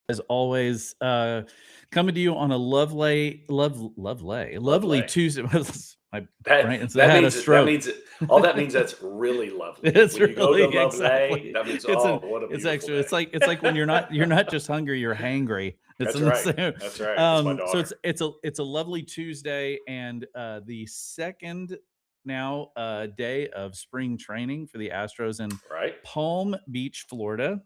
as always, coming to you on a lovely Lovely. Tuesday. My That brain that had a means that stroke. means all that means that's really lovely. It's When you go to really lovely, exactly. that means It's an what a it's beautiful extra. It's day. like when you're not just hungry, you're hangry. It's That's in the right. same. That's right. That's my So daughter. it's a lovely Tuesday and the second now day of spring training for the Astros in Right? Palm Beach, Florida.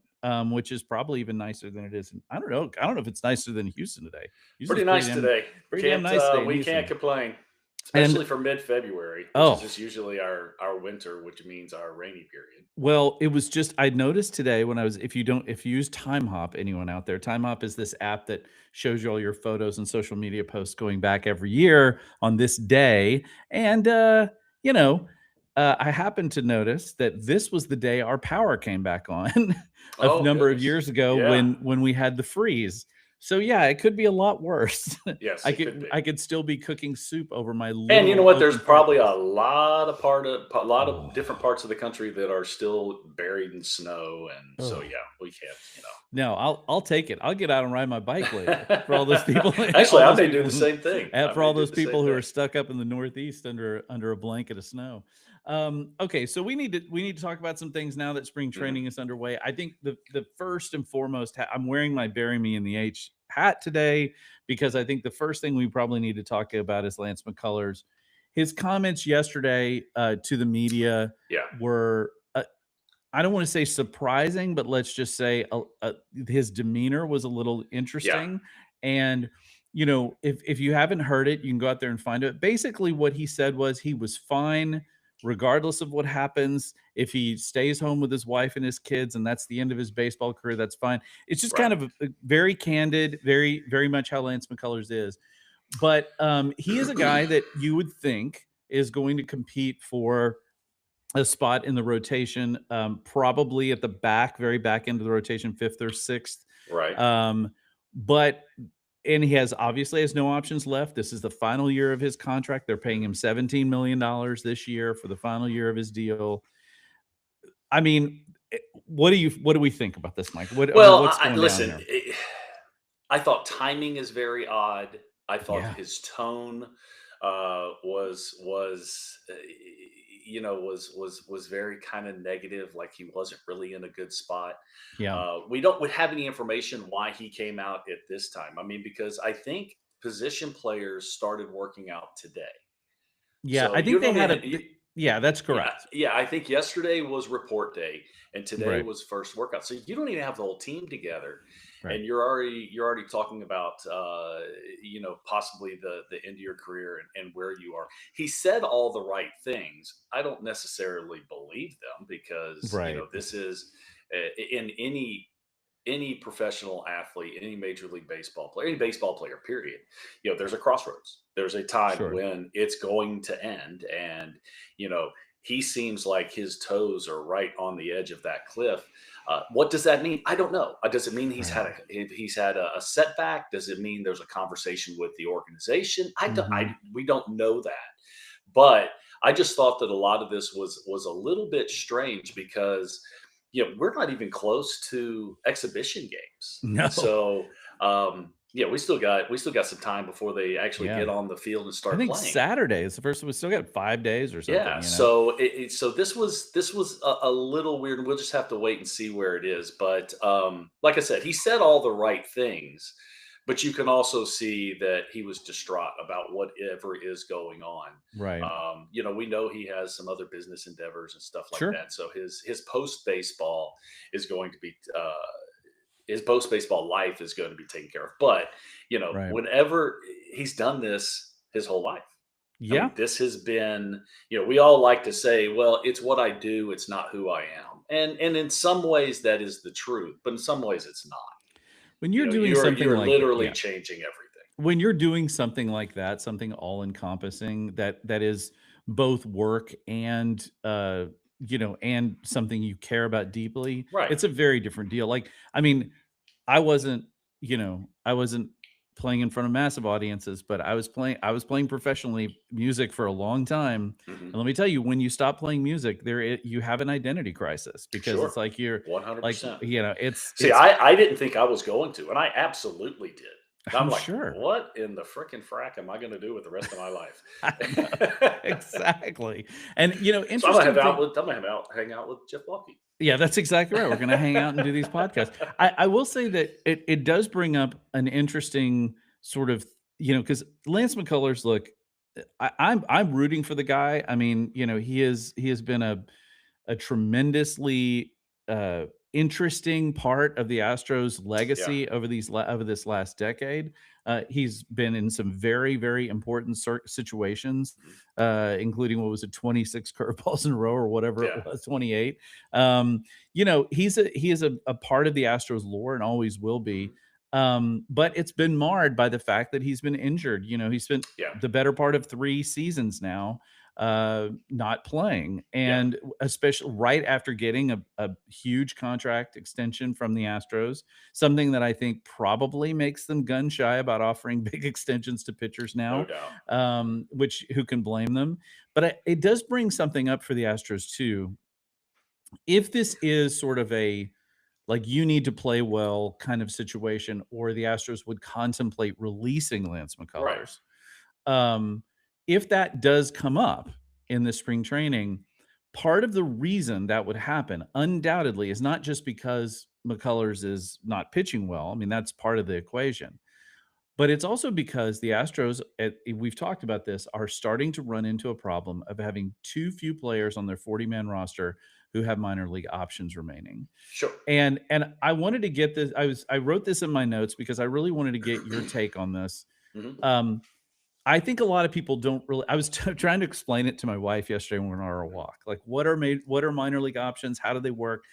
Which is probably even nicer than it is. I don't know. I don't know if it's nicer than Houston today. Pretty Houston's nice today. pretty damn nice today in We can't Houston. complain. And Especially for mid-February, which is oh, just usually our winter, which means our rainy period. well, it was just I noticed today when I was if you use Time Hop, anyone out there, Time Hop is this app that shows you all your photos and social media posts going back every year on this day. And you know, I happened to notice that this was the day our power came back on a Oh number of goodness. years ago Yeah. when we had the freeze. So yeah, it could be a lot worse. Yes, I it could could be. I could still be cooking soup over my And you know literal what? There's open probably fireplace. a lot of different Oh. parts of the country that are still buried in snow, and so Oh. yeah, we can't. No, I'll take it. I'll get out and ride my bike later for all those people, Actually, all I those may do people the who, same thing. I for may all do those the same people who are thing. stuck up in the Northeast under a blanket of snow. Okay, so we need to talk about some things now that spring Mhm. training is underway. I think the first and foremost, I'm wearing my "Bury Me in the H" hat today because I think the first thing we probably need to talk about is Lance McCullers. His comments yesterday to the media Yeah. were I don't want to say surprising, but let's just say his demeanor was a little Yeah. interesting. And if you haven't heard it, you can go out there and find it. Basically, what he said was he was fine regardless of what happens. If he stays home with his wife and his kids, and that's the end of his baseball career, that's fine. It's just Right. kind of a very candid, very very much how Lance McCullers is. But he is a guy that you would think is going to compete for a spot in the rotation, probably at the back, very back end of the rotation, fifth or sixth. Right. Um, but and he obviously has no options left. This is the final year of his contract. They're paying him Mhm. $17 million this year for the final year of his deal. I mean, what do we think about this, Mike? Well, What's going down listen. here? I thought timing is very odd. I thought Yeah, his tone was was very kind of negative, like he wasn't really in a good spot. yeah, We don't have any information why he came out at this time. I mean, because I think position players started working out today. yeah. So I you think they don't had even, a yeah. That's yeah, correct. yeah. I think yesterday was report day, and today Right, was first workout. So you don't even have the whole team together, right. and you're already talking about possibly the end of your career and where you are. He said all the right things. I don't necessarily believe them because Right. this is in any professional athlete, any major league baseball player, any baseball player, period. There's a crossroads. There's a time Sure. when it's going to end. And, you know, he seems like his toes are right on the edge of that cliff. What does that mean? I don't know. Does it mean Right. he's had a setback? Does it mean there's a conversation with the organization? Mhm. We don't know that. But I just thought that a lot of this was a little bit strange because we're not even close to exhibition games. No. So yeah, we still got some time before they actually Yeah. get on the field and I start think playing. Saturday is the first. We still got 5 days or Yeah, something. so so this was a little weird. We'll just have to wait and see where it is. But like I said, he said all the right things, but you can also see that he was distraught about whatever is going on. Right. We know he has some other business endeavors and stuff like Sure. that. So his post baseball is going to be his post baseball life is going to be taken care of. But Right. whenever he's done this his whole life. I Yeah. mean, this has been, we all like to say, well, it's what I do, it's not who I am. And in some ways that is the truth, but in some ways it's not. When you're doing You're something you're like that, literally yeah. changing everything. When you're doing something like that, something all encompassing that is both work and and something you care about deeply, Right. it's a very different deal. Like, I mean, I wasn't playing in front of massive audiences, but I was playing professionally music for a long time. Hmm. And let me tell you, when you stop playing music, you have an identity crisis because it's Sure. like you're like, 100%. it's See, it's I didn't think I was going to, and I absolutely did. And I'm I'm like, sure. what in the frickin' frack am I going to do with the rest of my life? I know. Exactly. And So I'm gonna have interesting thing. hang out with Jeff Lucky. Yeah, that's exactly right. We're gonna hang out and do these podcasts. I will say that it does bring up an interesting sort of, because Lance McCullers, look, I'm rooting for the guy. I mean, he has been a tremendously interesting part of the Astros Yeah. legacy over this last decade. He's been in some very, very important situations, Mhm. including what was it, 26 curveballs in a row or whatever it Yeah. was, 28. He is a part of the Astros lore and always will be. Mhm. But it's been marred by the fact that he's been injured. He spent Yeah. the better part of 3 seasons now not playing. Yeah. And especially right after getting a huge contract extension from the Astros, something that I think probably makes them gun shy about offering big extensions to pitchers No now, doubt. which who can blame them? But it does bring something up for the Astros too. If this is sort of a like you need to play well kind of situation, or the Astros would contemplate releasing Lance Right. McCullers, um, if that does come up in the spring training, part of the reason that would happen undoubtedly is not just because McCullers is not pitching well. I mean, that's part of the equation. But it's also because the Astros, we've talked about this, are starting to run into a problem of having too few players on their 40-man roster who have minor league options remaining. Sure. And I wanted to get this. I wrote this in my notes because I really wanted to get your take on this. Hmm. Um, I think a lot of people don't really. I was trying to explain it to my wife yesterday when we were on our walk. Like, what are minor league options? How do they work?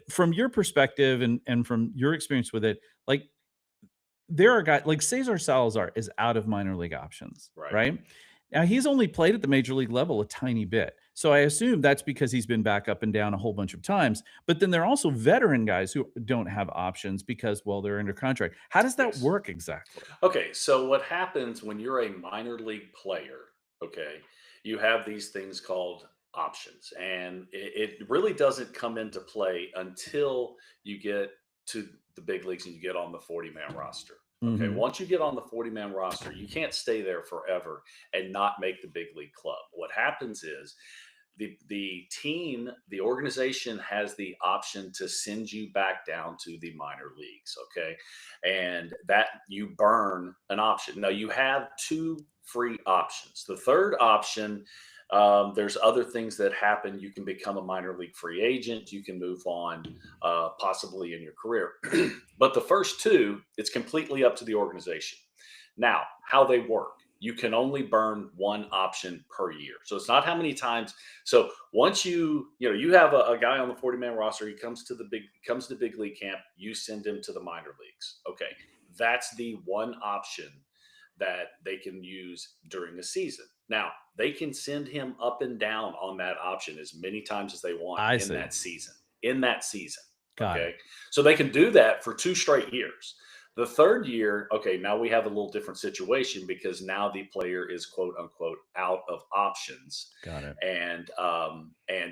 From your perspective and from your experience with it, like there are guys like Cesar Salazar is out of minor league options, Right. right? Now he's only played at the major league level a tiny bit. So I assume that's because he's been back up and down a whole bunch of times. But then there are also veteran guys who don't have options because, well, they're under contract. How does that Yes. work exactly? Okay, so what happens when you're a minor league player, okay, you have these things called options, and it really doesn't come into play until you get to the big leagues and you get on the 40-man roster. Okay, Mhm. once you get on the 40-man roster, you can't stay there forever and not make the big league club. What happens is the team, the organization has the option to send you back down to the minor leagues. Okay. And that you burn an option. Now you have two free options. The third option, there's other things that happen. You can become a minor league free agent. You can move on, possibly in your career. But the first two, it's completely up to the organization. Now, how they work. You can only burn one option per year. So it's not how many times. So once you have a guy on the 40-man roster, he comes to big league camp, you send him to the minor leagues. Okay. That's the one option that they can use during the season. Now, they can send him up and down on that option as many times as they want I in see. that season. In that season. Got it. Okay. So they can do that for 2 straight years. The third year, okay, now we have a little different situation because now the player is quote unquote out of options. Got it. And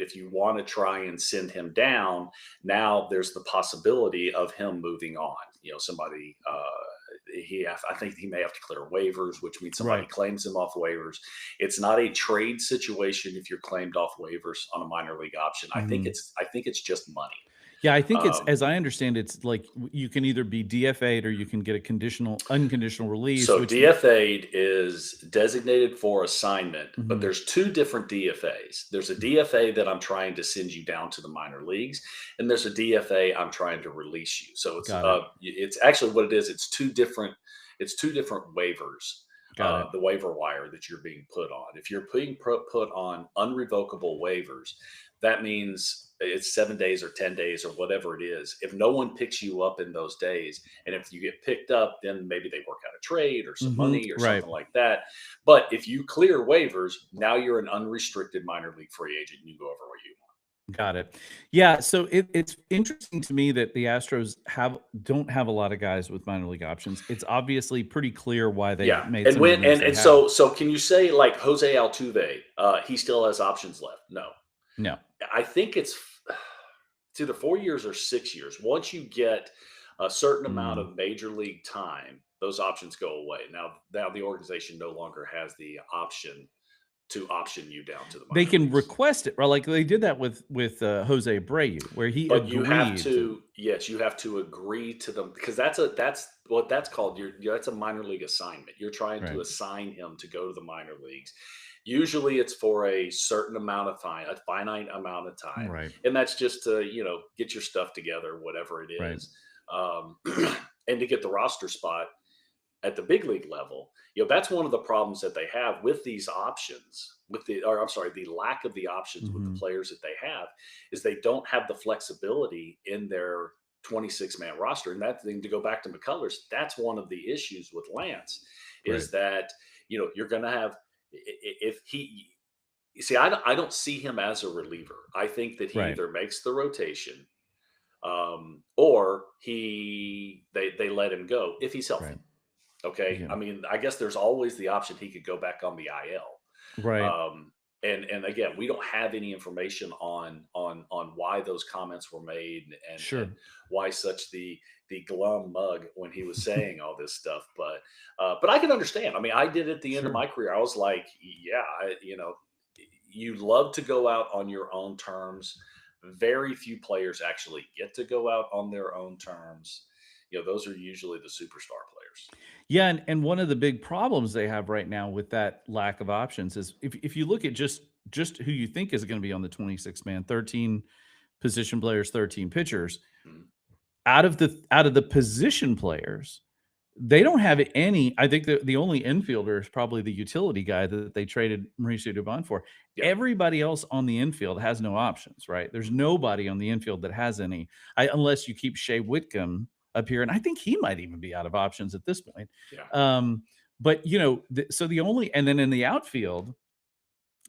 if you want to try and send him down, now there's the possibility of him moving on. Somebody I think he may have to clear waivers, which means somebody Right. claims him off waivers. It's not a trade situation if you're claimed off waivers on a minor league option. Mhm. I think it's just money. Yeah, I think it's, Um, as I understand, it's like you can either be DFA'd or you can get a unconditional release, So which DFA'd is designated for assignment, but Mhm. there's two different DFAs. There's a DFA that I'm trying to send you down to the minor leagues, and there's a DFA I'm trying to release you. So Got it. it's actually what it is. It's two different waivers. Got it. The waiver wire that you're being put on. If you're being put on unrevocable waivers, that means it's 7 days or 10 days or whatever it is. If no one picks you up in those days, and if you get picked up, then maybe they work out a trade or some Mhm. money or Right. something like that. But if you clear waivers, now you're an unrestricted minor league free agent. You can go over where you want. Got it. Yeah, so it's interesting to me that the Astros don't have a lot of guys with minor league options. It's obviously pretty clear why they've Yeah, made and some of the when moves they and have. so can you say like Jose Altuve, he still has options left? No. No. I think it's either 4 years or 6 years. Once you get a certain amount Mm. of major league time, those options go away. Now the organization no longer has the option to option you down to the They minor can leagues. request it, right? Like they did that with Jose Abreu, where he But you have agreed to. to, yes, you have to agree to them because that's what that's called. That's a minor league assignment. You're trying to Right. assign him to go to the minor leagues. Usually, it's for a certain amount of time, a finite amount of time, Right. and that's just to get your stuff together, whatever it Right. is, um, and to get the roster spot at the big league level. That's one of the problems that they have with these options, or I'm sorry, the lack of the options with the Mhm. players that they have, is they don't have the flexibility in their 26-man roster. And that thing, to go back to McCullers, that's one of the issues with Lance, Right. is that you're going to have, if he, you see, I don't see him as a reliever. I think that he Right. either makes the rotation, or they let him go if he's healthy. Right. Okay. Yeah. I mean, I guess there's always the option he could go back on the IL. Right. And again, we don't have any information on why those comments were made, and Sure. why such the glum mug when he was saying all this stuff. But I can understand. I mean, I did at the end of Sure. my career. I was like, yeah, you love to go out on your own terms. Very few players actually get to go out on their own terms. Those are usually the superstar players. Yeah, and one of the big problems they have right now with that lack of options is if you look at just who you think is gonna be on the 26 man, 13 position players, 13 pitchers, Mhm. out of the position players, they don't have any. I think the only infielder is probably the utility guy that they traded Mauricio Dubon for. Yeah. Everybody else on the infield has no options, right? There's Mhm. nobody on the infield that has any, unless you keep Shea Whitcomb up here, and I think he might even be out of options at this point. Yeah. Um, but so the only, and then in the outfield,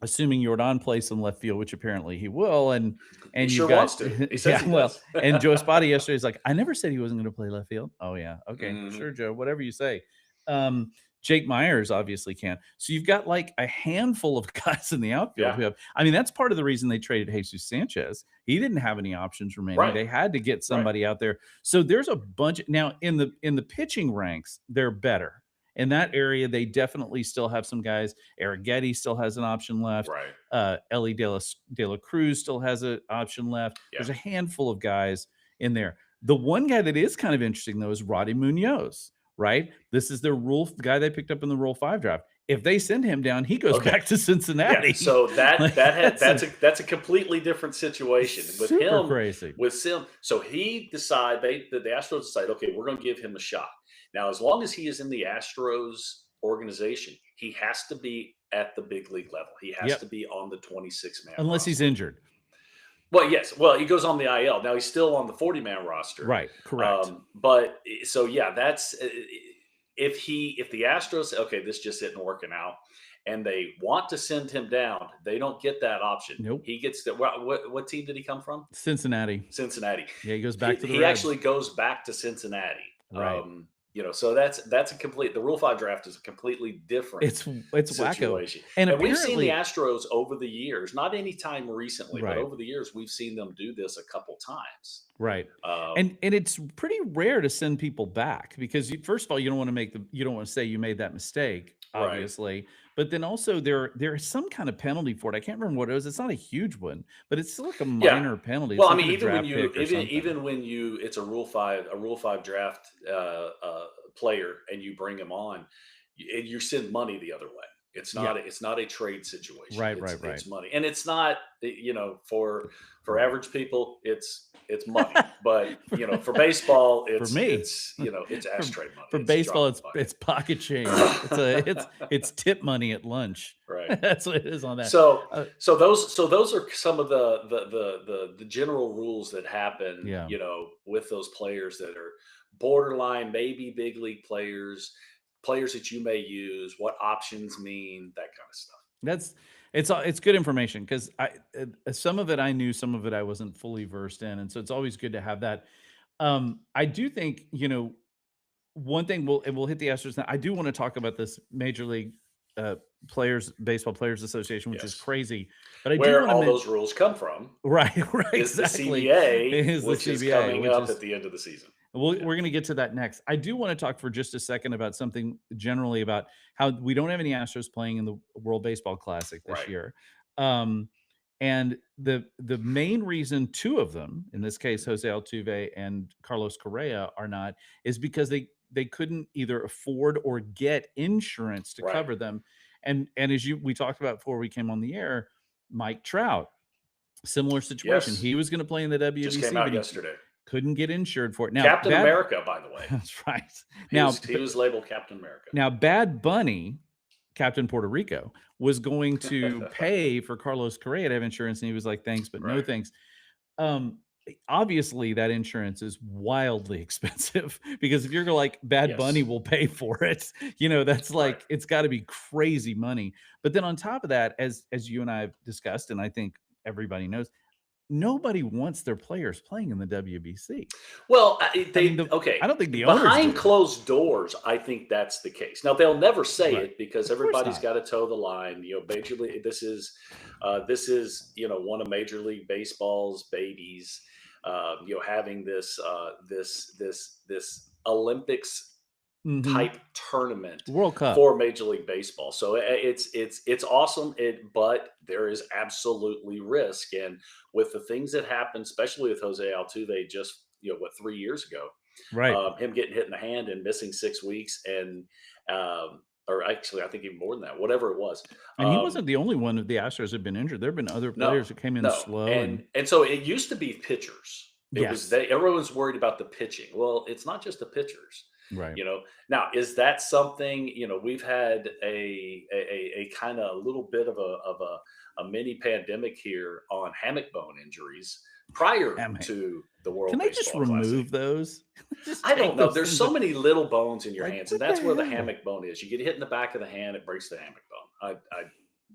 assuming Jordan plays some left field, which apparently he will, He and you've sure got wants to. He says yeah, he well, does. and Joe Espada yesterday is like, I never said he wasn't going to play left field. Oh yeah, okay, Mhm. sure, Joe, whatever you say. Um, Jake Myers obviously can. So you've got like a handful of guys in the outfield Yeah. who have. I mean, that's part of the reason they traded Jesus Sanchez. He didn't have any options remaining. Right. They had to get Right. somebody out there. So there's a bunch now in the pitching ranks. They're better in that area. They definitely still have some guys. Eric Getty still has an option left. Right. Ellie De La Cruz still has an option left. Yeah. There's a handful of guys in there. The one guy that is kind of interesting, though, is Roddy Munoz, right? This is the guy they picked up in the Rule 5 draft. If they send him down, he goes Okay. back to Yeah. Cincinnati. So that Like, that had that's a completely different situation with super him. crazy. With Sim, so the Astros decide, okay, we're going to give him a shot. Now, as long as he is in the Astros organization, he has to be at the big league level. He has to Yep. be on the 26-man Unless he's roster. injured. Well, yes. Well, he goes on the IL. Now he's still on the 40-man roster. Right. Correct. But so yeah, that's if the Astros say, okay, this just isn't working out, and they want to send him down, they don't get that option. Nope. He gets the what team did he come from? Cincinnati. Cincinnati. Yeah, he goes He, back to the he actually Reds. goes back to Cincinnati. Right. So that's a complete. The Rule 5 draft is a completely different It's wacko. situation. And And we've seen the apparently, Astros over the years, not any time recently, but right. over the years, we've seen them do this a couple times. Right. Um, And it's pretty rare to send people back because first of all, you don't want to say you made that mistake, right. obviously. But then also there is some kind of penalty for it. I can't remember what it was. It's not a huge one, but it's still like a Yeah. minor penalty. Well, It's I like mean, a draft pick or something. even when it's a Rule 5 draft player, and you bring him on, you send money the other way. Yeah. It's not a trade situation. Right, right, right. It's money, and it's not for average people, it's money. But for baseball, For me. it's For ashtray money. for It's a baseball, drop in it's the bucket. pocket change. It's tip money at lunch. Right. That's what it is on that. So Uh, those are some of the general rules that happen, yeah. with those players that are borderline, maybe big league players, players that you may use, what options mean, that kind of stuff. That's It's good information because some of it I knew, some of it I wasn't fully versed in, and so it's always good to have that. I do think, one thing we'll hit the Astros now. I do want to talk about this Major League uh, Players Baseball Players Association, which is Yes. crazy. But I do Where want to all mention those rules come from right, right, is the exactly. It CBA, is the which is CBA, coming which up at is the end of the season. Yeah. we're going to get to that next. I do want to talk for just a second about something generally about how we don't have any Astros playing in the World Baseball Classic this Right. year. Um, and the main reason two of them, in this case Mhm. Jose Altuve and Carlos Correa, are not is because they couldn't either afford or get insurance to Right. cover them. And as you we talked about before we came on the air, Mike Trout, similar situation. Yes. He was going to play in the Just came WBC, but out he yesterday. couldn't get insured for it. Now, Captain bad America, by the way. that's right. He Now, was he was labeled Captain America. now Bad Bunny, Captain Puerto Rico, was going to pay for Carlos Correa to have insurance, and he was like, "Thanks, but no Right. thanks." Um, Obviously, that insurance is wildly expensive because if you're like Bad Bunny Yes. will pay for it, that's Right. like it's got to be crazy money. But then on top of that, as you and I have discussed, and I think everybody knows, nobody wants their players playing in the WBC. Well, I mean, okay, I don't think the owners behind do. closed doors, I think that's the case. Now they'll never say Right. it because Of course everybody's not. got to toe the line. Major league. This is one of Major League Baseball's babies. Having this Olympics Mhm. type tournament World Cup. for Major League Baseball. So it's awesome. But there is absolutely risk, and with the things that happened, especially with Jose Altuve, just 3 years ago, Right. him getting hit in the hand and missing 6 weeks, and or actually, I think even more than that, whatever it was. And he Um, wasn't the only one of the Astros have been injured. There have been other no, players that came in no, slow and and so it used to be pitchers. It was yes. they everyone's worried about the pitching. Well, it's not just the pitchers. Right. Now is that something we've had a kind of little bit of a mini pandemic here on hammock bone injuries prior Damn it. to the Can World they just Baseball Classic. remove those? Just I don't take know. those There's things so out. many little bones in your Like, hands, and what the that's where the hell? hammock bone is. You get hit in the back of the hand, it breaks the hammock bone. I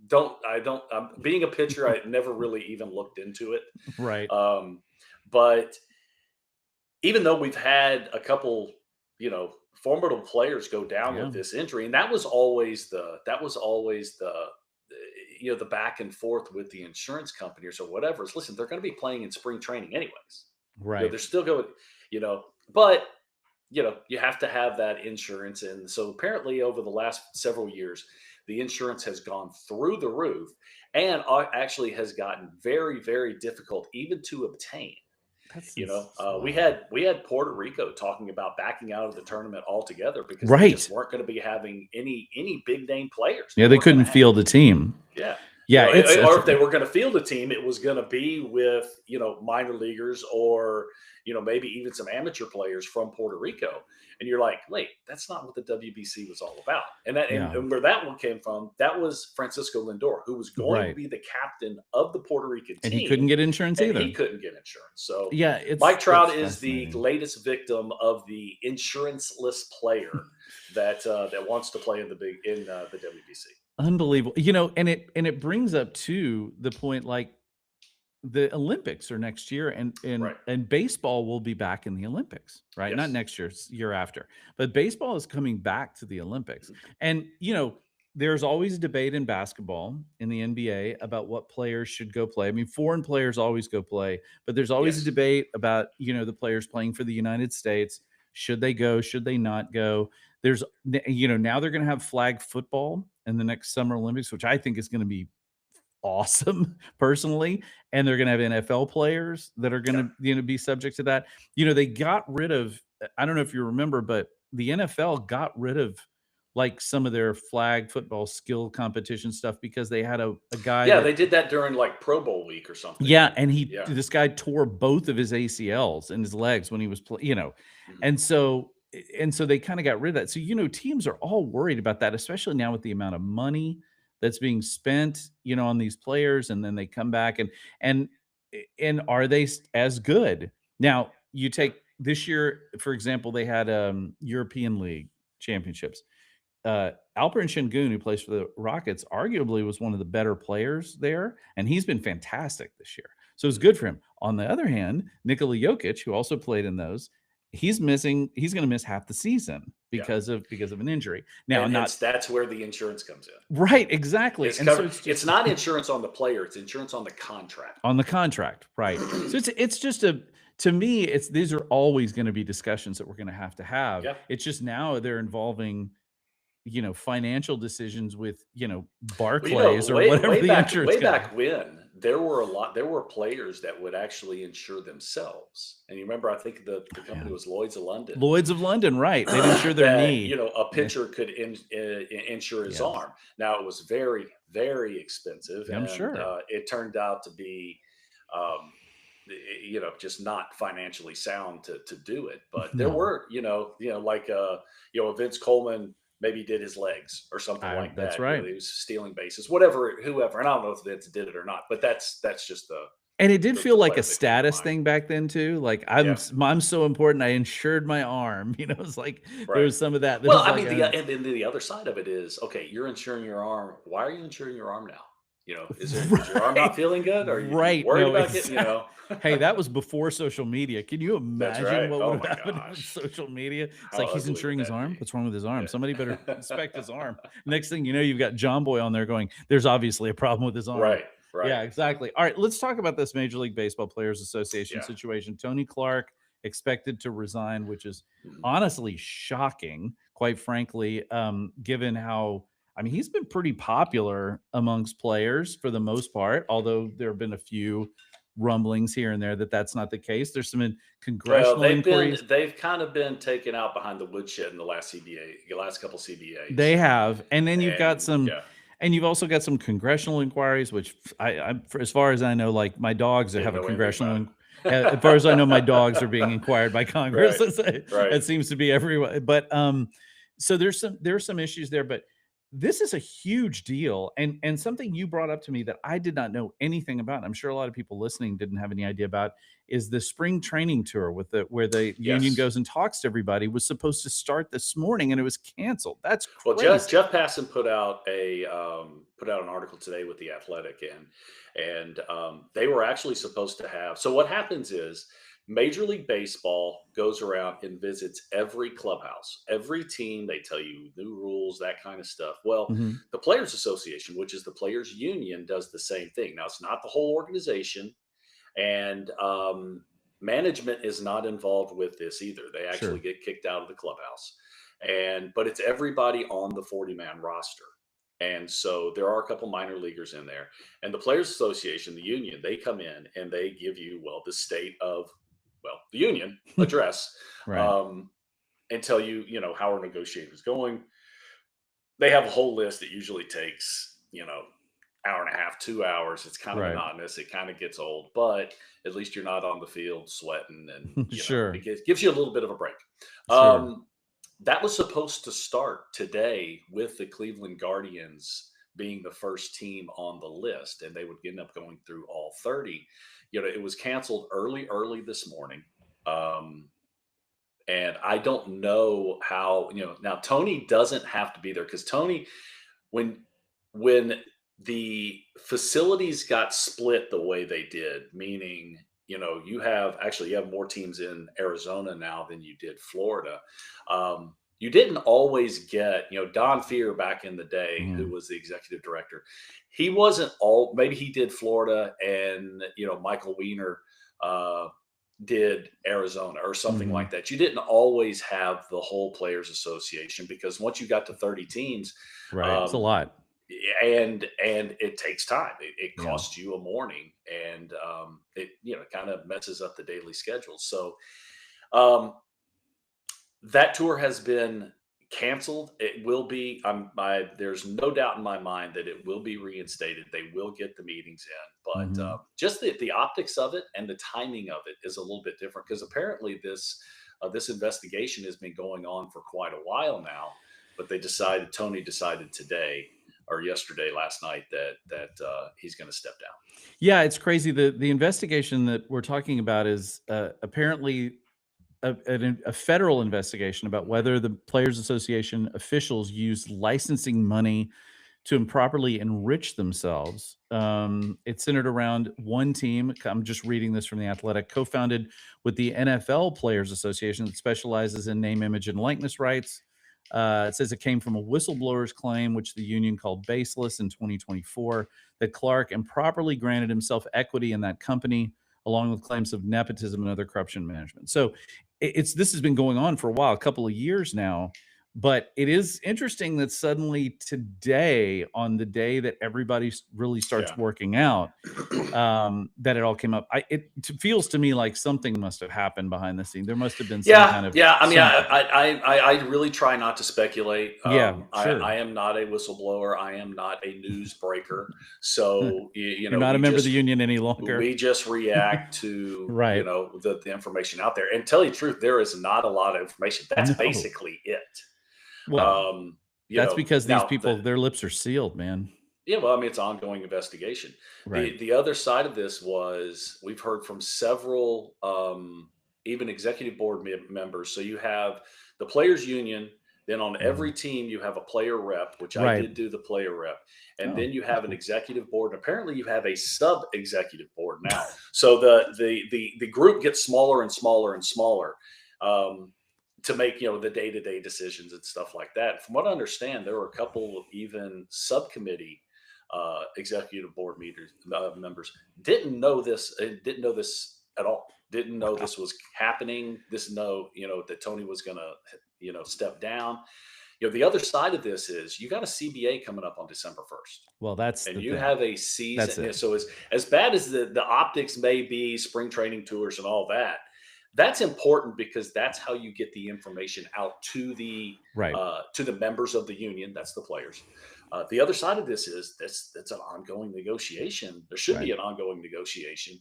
don't. Being a pitcher, I never really even looked into it. Right. Um, but even though we've had a couple, formidable players go down Yeah. with this injury, and that was always the back and forth with the insurance companies or whatever. Is listen, they're going to be playing in spring training anyways. Right. They're still going, but you have to have that insurance. And so apparently, over the last several years, the insurance has gone through the roof and actually has gotten very, very difficult even to obtain. That's We wow. had Puerto Rico talking about backing out of the tournament altogether because they just Right. weren't going to be having any big name players. They Yeah, they weren't going to couldn't have. field a team. Yeah. Yeah, Or it's if they were going to field a team, it was going to be with, minor leaguers or, maybe even some amateur players from Puerto Rico. And you're like, wait, that's not what the WBC was all about. And that and, yeah, and where that one came from, that was Francisco Lindor, who was going to right. be the captain of the Puerto Rican And he couldn't team, get insurance and he either. couldn't get insurance. So Yeah, Mike Trout it's is the fascinating. latest victim of the insuranceless player that wants to play in the WBC. Unbelievable. And it brings up too the point like the Olympics are next year and and Right. and baseball will be back in the Olympics, right? Not Yes. next year, year after. But baseball is coming back to the Olympics. Mhm. And there's always debate in basketball in the NBA about what players should go play. I mean, foreign players always go play, but there's always a Yes. debate about, the players playing for the United States. Should they go? Should they not go? Now they're going to have flag football in the next Summer Olympics, which I think is going to be awesome personally, and they're going to have NFL players that are going Yeah. to be subject to that. They got rid of I don't know if you remember, but the NFL got rid of like some of their flag football skill competition stuff because they had a guy Yeah, that they did that during, like, Pro Bowl week or something, yeah, and and yeah. this guy tore both of his ACLs in his legs when he was Mhm. and so they kind of got rid of that. So teams are all worried about that, especially now with the amount of money that's being spent, on these players, and then they come back and are they as good? Now you Yeah. take this year, for example, they had European League championships. Alperen Şengün, who plays for the Rockets, arguably was one of the better players there, and he's been fantastic this year. So it's good for him. On the other hand, Nikola Jokic, who also played in those, he's missing. He's going to miss half the season Yeah. because of an injury. Now, And not that's where the insurance comes in. right, exactly, It's and so covered. it's It's just not insurance on the player. It's insurance on the contract. on the contract, right? So it's just a to me, it's these are always going to be discussions that we're going to have. Yeah. It's just now they're involving financial decisions with, Well, Barclays or way whatever way the back insurance way company. back when there were players that would actually insure themselves. And you remember, I think the company Man. was Lloyd's of London. Lloyd's of London, right? They'd insure their That knee. a Yeah. pitcher could insure his Yes. arm. Now it was very very expensive, I'm and sure. it turned out to be, um, just not financially sound to do it. But there No. were, like, Vince Coleman maybe did his legs or something like That's that. right. He was stealing bases, whatever, whoever. And I don't know if Vince did it or not, but that's just And it did the feel like a players they put in status mind. thing back then too. Like Yeah. I'm so important. I insured my arm. It's like there Right. was some of that. There Well, was I like mean, and then the other side of it is, okay, you're insuring your arm. Why are you insuring your arm now? Is your arm not right, feeling good? Are you right. worried No, about getting, exactly. Hey, that was before social media. Can you That's imagine right. what would Oh have my happened with gosh. social media? It's How like he's ugly would insuring his that arm. be? What's wrong with his arm? Somebody better inspect Yeah. his arm. Next thing you know, you've got John Boy on there going, "There's obviously a problem with his arm." Right. Right. Yeah, exactly. All right, let's talk about this Major League Baseball Players Association Yeah. situation. Tony Clark expected to resign, which is Mhm. honestly shocking, quite frankly, given how I mean, he's been pretty popular amongst players for the most part, although there have been a few rumblings here and there that that's not the case. There's some Well, congressional inquiries. they've kind of been taken out behind the woodshed in the last couple They CBAs, have, and then you've got and some, yeah, and you've also got some congressional inquiries, which for as far as I know, like my dogs that didn't have a know anything congressional. about As far as I know, my dogs are being it. inquired by Congress. Right. Right. That seems to be everyone. But so there's some issues there, but this is a huge deal, and something you brought up to me that I did not know anything about. I'm sure a lot of people listening didn't have any idea about is the spring training tour with the where the union Yes. goes and talks to everybody was supposed to start this morning and it was canceled. That's Well, crazy. Jeff Passan put out an article today with the Athletic, and they were actually supposed to have. So what happens is Major League Baseball goes around and visits every clubhouse, every team. They tell you new rules, that kind of stuff. Well, Mhm. the Players Association, which is the players' union, does the same thing. Now, it's not the whole organization, and management is not involved with this either. They actually Sure. get kicked out of the clubhouse, and but it's everybody on the 40-man roster. And so there are a couple minor leaguers in there, and the Players Association, the union, they come in and they give you, well, the state of, well, the union address, Right. um, and tell you, how our negotiations going. They have a whole list that usually takes, hour and a half, 2 hours. It's kind of Right. monotonous. It kind of gets old, but at least you're not on the field sweating, and it Sure. gives you a little bit of a break. Sure. Um, that was supposed to start today with the Cleveland Guardians being the first team on the list, and they would end up going through all 30. It was canceled early this morning. Um, and I don't know how, now Tony doesn't have to be there because Tony, when when the facilities got split the way they did, meaning, you have more teams in Arizona now than you did Florida. You didn't always get, Don Fear back in the day, who Mhm. was the executive director. He wasn't all, maybe he did Florida, and Michael Weiner did Arizona or something Mhm. like that. You didn't always have the whole Players Association, because once you got to 30 teams, Right. It's a um, lot. and it takes time. It Yeah. costs you a morning, and it kind of messes up the daily schedule. So um, that tour has been canceled. It will be. There's no doubt in my mind that it will be reinstated. They will get the meetings in, but Mhm. just the optics of it and the timing of it is a little bit different, because apparently this investigation has been going on for quite a while now. But Tony decided today or yesterday, last night, that he's going to step down. Yeah, it's crazy. The investigation that we're talking about is apparently a federal investigation about whether the Players Association officials used licensing money to improperly enrich themselves. It's centered around one team. I'm just reading this from The Athletic, co founded with the NFL Players Association that specializes in name, image, and likeness rights. It says it came from a whistleblower's claim, which the union called baseless in 2024, that Clark improperly granted himself equity in that company, along with claims of nepotism and other corruption management. So it's this has been going on for a while, a couple of years now. But it is interesting that suddenly today, on the day that everybody really starts Yeah. working out, that it all came up. Feels to me like something must have happened behind the scene. There must have been some Yeah, kind of yeah. I mean, something. I really try not to speculate. Yeah, I sure. am not a whistleblower. I am not a news breaker. So You're not a member of the union any we longer. just react to Right. the information out there. And tell you the truth, there is not a lot of information. That's No. basically it. Well, that's because these Now people, their lips are sealed, man. yeah, well, I mean, it's ongoing investigation. Right. The other side of this was we've heard from several, even executive board members. So you have the players' union. Then on every Mhm. team, you have a player rep, which I Right. did do the player rep, and Oh, then you that's have an cool. executive board. And apparently, you have a sub executive board now. So the group gets smaller and smaller and smaller. Um, to make the day-to-day decisions and stuff like that. From what I understand, there were a couple of even subcommittee executive board members didn't know this at all, didn't know Wow. this was happening, this know that Tony was gonna step down. The other side of this is you got a CBA coming up on December 1st, Well, that's and the you thing. have a season. That's it. So as bad as the optics may be, spring training tours and all that, that's important because that's how you get the information out Right. to the members of the union. That's the players. The other side of this is that's an ongoing negotiation. There should Right. be an ongoing negotiation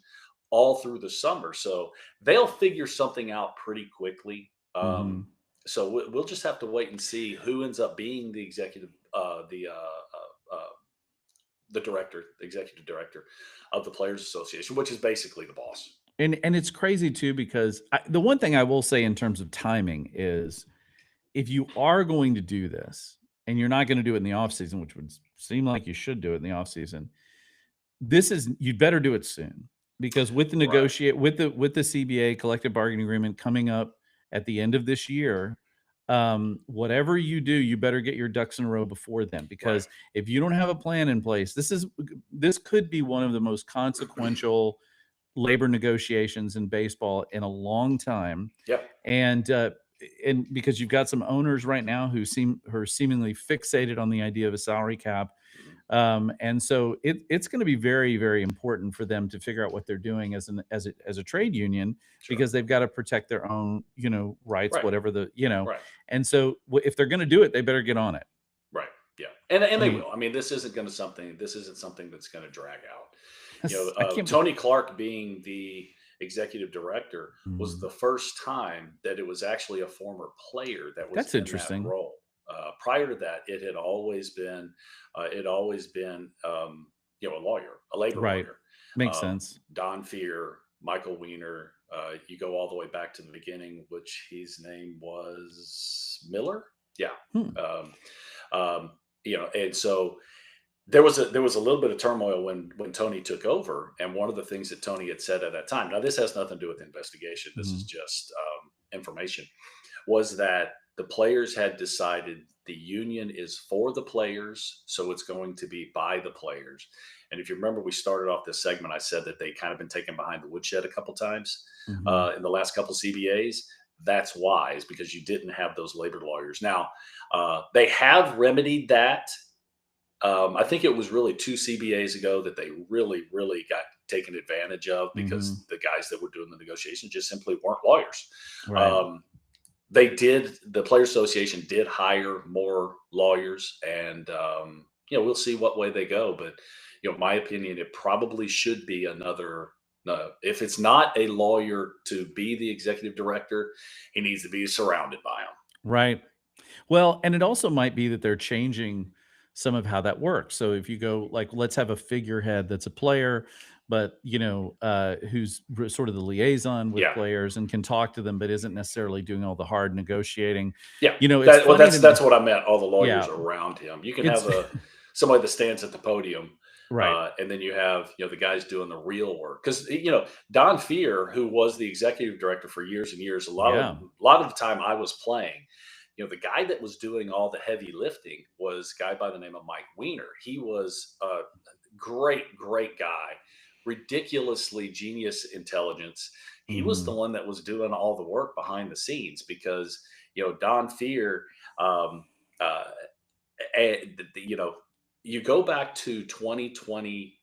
all through the summer, so they'll figure something out pretty quickly. Mhm. So we'll just have to wait and see who ends up being the the director, the executive director of the Players Association, which is basically the boss. And it's crazy too because the one thing I will say in terms of timing is if you are going to do this and you're not going to do it in the off season, which would seem like you should do it in the off season, this is you'd better do it soon because with the Right. negotiate with the CBA collective bargaining agreement coming up at the end of this year, whatever you do, you better get your ducks in a row before then Right. because if you don't have a plan in place, this could be one of the most consequential labor negotiations in baseball in a long time, Yep. and because you've got some owners right now who are seemingly fixated on the idea of a salary cap, Mhm. and so it's going to be very very important for them to figure out what they're doing as a trade union Sure. because they've got to protect their own rights, Right. whatever Right. and so if they're going to do it, they better get on it. Right. Yeah. And I they mean, will. I mean, this isn't something that's going to drag out. I can't. Tony Clark being the executive director was Mm, the first time that it was actually a former player that was that's in that interesting. role. Prior to that, it had always been, a lawyer, a labor Right, lawyer. makes sense. Don Fear, Michael Weiner. You go all the way back to the beginning, which his name was Miller. Yeah. Hmm. Um, and so there was a little bit of turmoil when Tony took over, and one of the things that Tony had said at that time. Now, this has nothing to do with the investigation. This is Mhm. just information. Was that the players had decided the union is for the players, so it's going to be by the players. And if you remember, we started off this segment. I said that they kind of been taken behind the woodshed a couple times Mhm. in the last couple CBAs. That's why, is because you didn't have those labor lawyers. Now, they have remedied that. I think it was really two CBAs ago that they really, really got taken advantage of because Mhm. the guys that were doing the negotiations just simply weren't lawyers. Right. Um, the Players Association did hire more lawyers, and we'll see what way they go. But my opinion, it probably should be another. If it's not a lawyer to be the executive director, he needs to be surrounded by them. Right. Well, and it also might be that they're changing some of how that works. So if you go like, let's have a figurehead that's a player, but who's sort of the liaison with Yeah. players and can talk to them, but isn't necessarily doing all the hard negotiating. Yeah. It's funny to That's me. what I meant. All the Yeah, lawyers around him. You can it's have somebody that stands at the podium, right. and then you have the guys doing the real work. Because Don Fear, who was the executive director for years and years, Yeah. a lot of the time I was playing. The guy that was doing all the heavy lifting was a guy by the name of Mike Weiner. He was a great, great guy, ridiculously genius intelligence. He was the Hmm. one that was doing all the work behind the scenes because Don Fear, um, uh, you go back to 2020.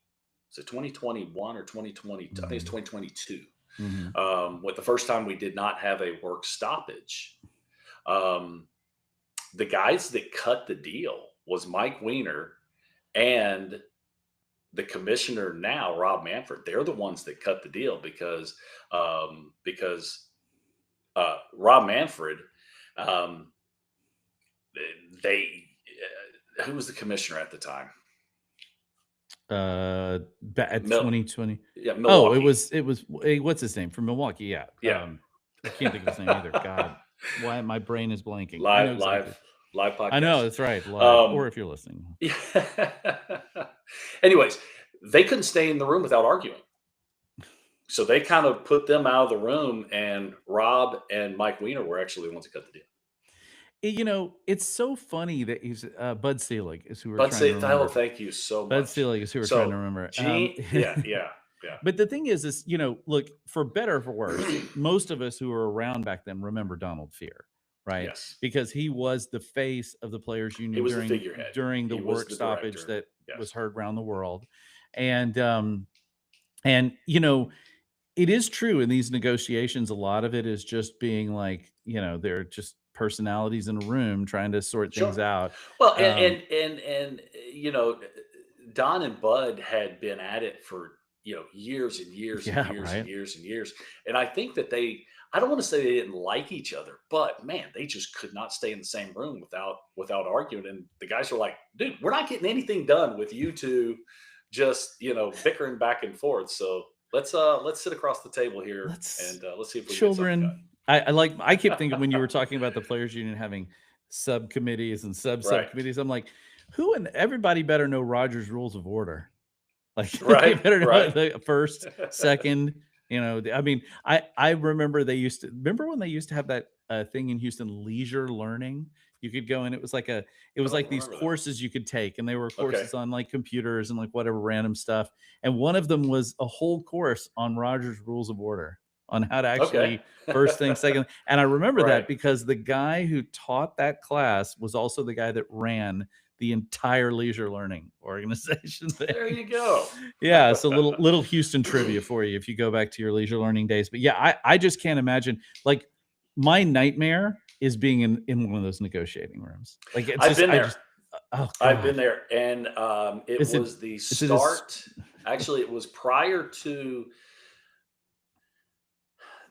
Is it 2021 or 2020? I think it's Hmm. 2022. Hmm. With the first time we did not have a work stoppage. Um, the guys that cut the deal was Mike Weiner and the commissioner now, Rob Manfred. They're the ones that cut the deal because Rob Manfred, um, they who was the commissioner at the time? At Mil- 2020. yeah, Oh, it Milwaukee. was what's his name from Milwaukee? Yeah. Yeah. I can't think of his name either. God, why my brain is blanking. I know live, exactly. live, live I podcast. know that's right. Live, or Um, if you're listening. yeah. Anyways, they couldn't stay in the room without arguing. So they kind of put them out of the room, and Rob and Mike Weiner were actually the ones that cut the deal. It's so funny that he's Bud Selig is who we're But trying to say, oh, remember. thank you so Bud much. Selig is who we're trying to So, remember. Yeah, yeah, yeah. But the thing is, look, for better or for worse, most of us who were around back then remember Donald Fear, right? Yes. Because he was the face of the players He union was the during figurehead. during the He was work the stoppage director. that was Yes. heard around the world. And it is true in these negotiations, a lot of it is just being like, they're just personalities in a room trying to sort things Sure. out. Well, Um, Don and Bud had been at it for years and years and yeah, years and right. years and years, and I think that I don't want to say they didn't like each other, but man, they just could not stay in the same room without arguing. And the guys were like, "Dude, we're not getting anything done with you two just bickering back and forth. So let's sit across the table here Let's and let's see if we can get something done." children. I keep thinking when you were talking about the players union having subcommittees and sub Right. subcommittees, I'm like, who and everybody better know Roger's rules of order. Like they Right. better know Right. the first, second. I mean, I remember remember when they used to have that thing in Houston, leisure learning. You could go and it I was don't like these remember that. courses you could take, and they were Okay. courses on like computers and like whatever random stuff. And one of them was a whole course on Roger's rules of order, on how to Okay. actually first thing, second. And I remember Right. that because the guy who taught that class was also the guy that ran the entire leisure learning organization There thing. you go. Yeah, so little Houston trivia for you if you go back to your leisure learning days. But yeah, I just can't imagine, like, my nightmare is being in one of those negotiating rooms. Like it's I've just been I there. just oh I've been god. there, and it Is it was the is it as start. Actually, it was prior to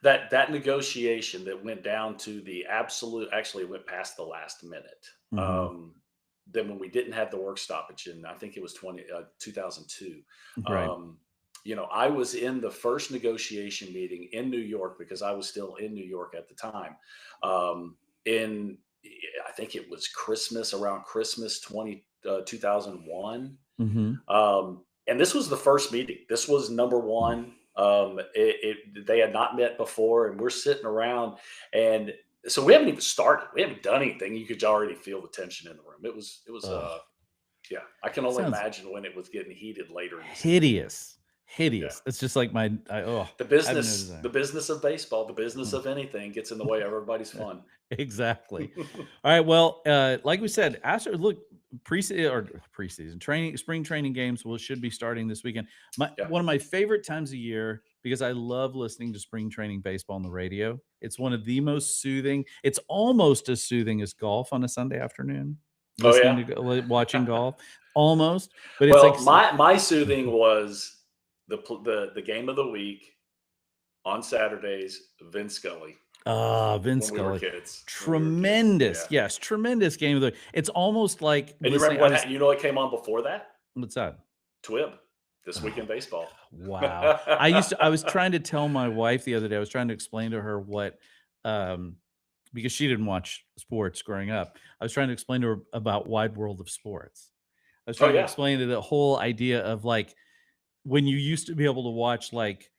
that negotiation that went down to the absolute. Actually, it went past the last minute. Mhm, Um, then when we didn't have the work stoppage, and I think it was 2002. right. Um, I was in the first negotiation meeting in New York because I was still in New York at the time. In I think it was Christmas, around Christmas 2001. Mhm. And this was the first meeting. This was number one. They had not met before, and we're sitting around, and so we haven't even started. We haven't done anything. You could already feel the tension in the room. Ugh, Yeah. I can only sounds imagine when it was getting heated later in the season. hideous. Yeah. Hideous. It's just like I have no The desire. business of baseball, the business of anything gets in the way of everybody's fun. Exactly. All right. Well, like we said, Astros look preseason training, spring training games should be starting this weekend. Yeah. One of my favorite times of year because I love listening to spring training baseball on the radio. It's one of the most soothing. It's almost as soothing as golf on a Sunday afternoon. Oh Listening yeah. to watching golf, almost, but it's like Well, my soothing was the game of the week on Saturdays, Vince Scully Vince when we were Scully, kids. When we were kids. tremendous, Yeah. yes, tremendous game of the. It's almost like And you listening. remember you know what came on before that? What's that? Twib, This Week in Baseball. wow. I was trying to tell my wife the other day, I was trying to explain to her what, um because she didn't watch sports growing up. I was trying to explain to her about Wide World of Sports. I was Oh trying to yeah, explain to the whole idea of, like, when you used to be able to watch, like,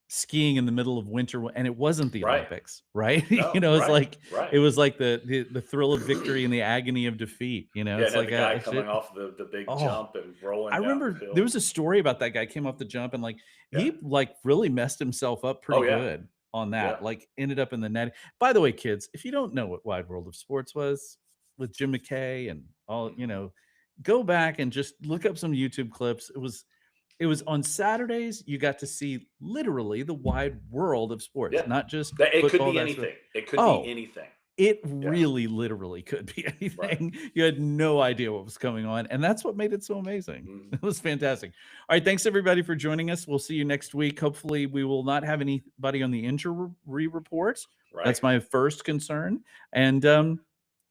skiing in the middle of winter and it wasn't the right. Olympics, right? No, right, right. It was like the thrill of victory and the agony of defeat, you know? Yeah, it It's had the like guy a coming shit. off the big Oh, jump and rolling I down the remember there hill. was a story about that guy came off the jump and, like, Yeah. he, like, really messed himself up Oh pretty yeah, good on yeah. that, like, ended up in the net. By the way, kids, if you don't know what Wide World of Sports was with Jim McKay and all, Mhm. go back and just look up some YouTube clips. It was on Saturdays, you got to see literally the wide world of sports, Yeah. not just That it could football, be basketball. anything. It could be Oh, anything. it Yeah, really literally could be right. anything. You had no idea what was going on, and that's what made it so amazing. Mhm. It was fantastic. All right, thanks everybody for joining us. We'll see you next week. Hopefully, we will not have anybody on the injury report. Right. That's my first concern, and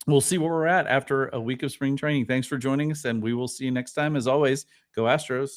we'll see where we're at after a week of spring training. Thanks for joining us, and we will see you next time. As always, go Astros.